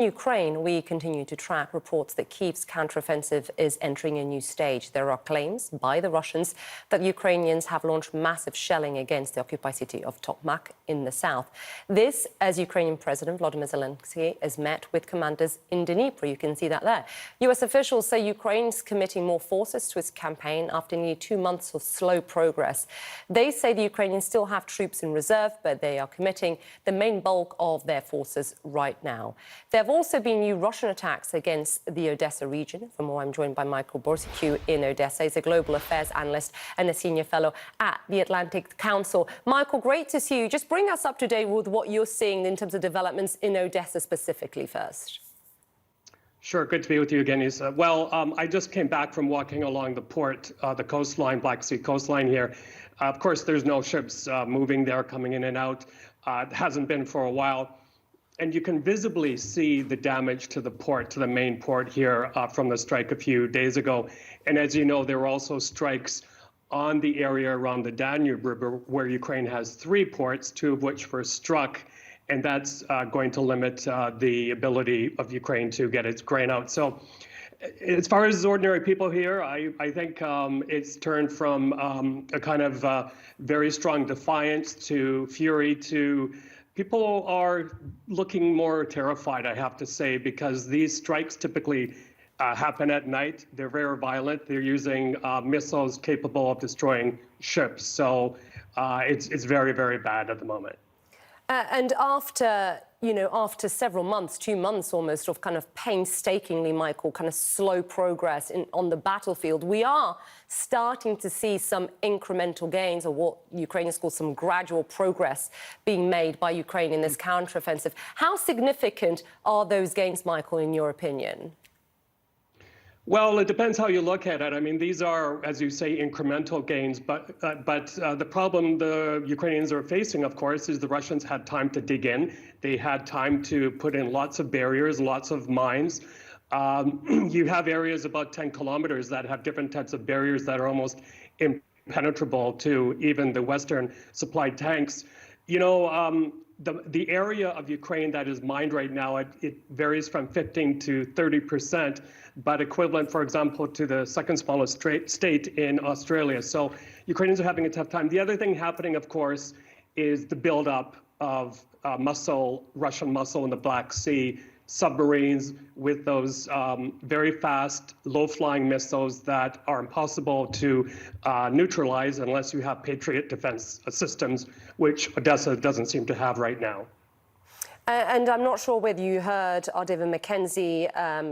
Ukraine, we continue to track reports that Kyiv's counteroffensive is entering a new stage. There are claims by the Russians that Ukrainians have launched massive shelling against the occupied city of Tokmak in the south. This, as Ukrainian President Volodymyr Zelensky has met with commanders in Dnipro. You can see that there. US officials say Ukraine's committing more forces to its campaign after nearly 2 months of slow progress. They say the Ukrainians still have troops in reserve, but they are committing the main bulk of their forces right now. There have also been new Russian attacks against the Odesa region. For more, I'm joined by Michael Bociurkiw in Odesa. He's a global affairs analyst and a senior fellow at the Atlantic Council. Michael, great to see you. Just bring us up to date with what you're seeing in terms of developments in Odesa specifically first. Sure, good to be with you again, Isa. Well, I just came back from walking along the port, the coastline, Black Sea coastline here. Of course, there's no ships moving there, coming in and out. It hasn't been for a while. And you can visibly see the damage to the port, to the main port here from the strike a few days ago. And as you know, there were also strikes on the area around the Danube River, where Ukraine has 3 ports, 2 of which were struck. And that's going to limit the ability of Ukraine to get its grain out. So as far as ordinary people here, I think it's turned from a kind of very strong defiance to fury to people are looking more terrified, I have to say, because these strikes typically happen at night. They're very violent. They're using missiles capable of destroying ships. So it's very, very bad at the moment. And after, after several months, 2 months almost, of kind of painstakingly, Michael, kind of slow progress on the battlefield, we are starting to see some incremental gains, or what Ukrainians call some gradual progress being made by Ukraine in this counteroffensive. How significant are those gains, Michael, in your opinion? Well, it depends how you look at it. I mean, these are, as you say, incremental gains. But the problem the Ukrainians are facing, of course, is the Russians had time to dig in. They had time to put in lots of barriers, lots of mines. You have areas about 10 kilometers that have different types of barriers that are almost impenetrable to even the Western supplied tanks. The area of Ukraine that is mined right now, it varies from 15 to 30%, but equivalent, for example, to the second smallest state in Australia. So Ukrainians are having a tough time. The other thing happening, of course, is the buildup of Russian muscle in the Black Sea, submarines with those very fast, low-flying missiles that are impossible to neutralize unless you have Patriot defense systems, which Odesa doesn't seem to have right now. And I'm not sure whether you heard David McKenzie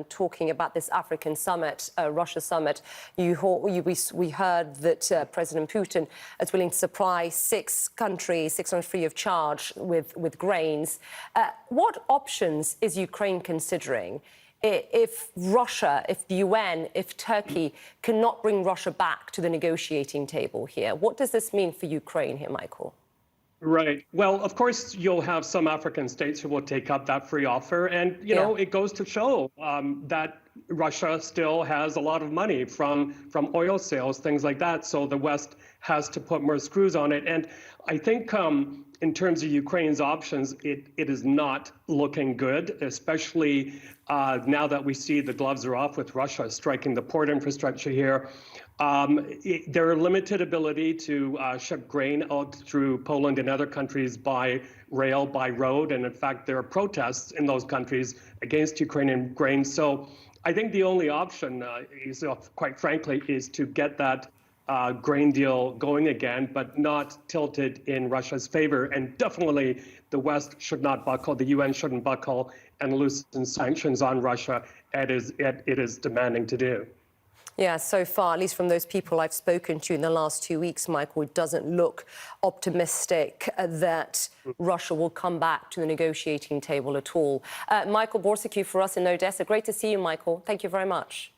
talking about this African summit, Russia summit. We heard that President Putin is willing to supply 6 countries, 600 free of charge with grains. What options is Ukraine considering if Russia, if the UN, if Turkey cannot bring Russia back to the negotiating table here? What does this mean for Ukraine here, Michael? Right. Well, of course, you'll have some African states who will take up that free offer. And, it goes to show that Russia still has a lot of money from oil sales, things like that. So the West has to put more screws on it. And I think in terms of Ukraine's options, it is not looking good, especially now that we see the gloves are off with Russia striking the port infrastructure here. There are limited ability to ship grain out through Poland and other countries by rail, by road. And in fact, there are protests in those countries against Ukrainian grain. So I think the only option, quite frankly, is to get that grain deal going again, but not tilted in Russia's favor. And definitely the West should not buckle, the UN shouldn't buckle and loosen sanctions on Russia as it is demanding to do. Yeah, so far, at least from those people I've spoken to in the last 2 weeks, Michael, it doesn't look optimistic that Russia will come back to the negotiating table at all. Michael Bociurkiw for us in Odesa. Great to see you, Michael. Thank you very much.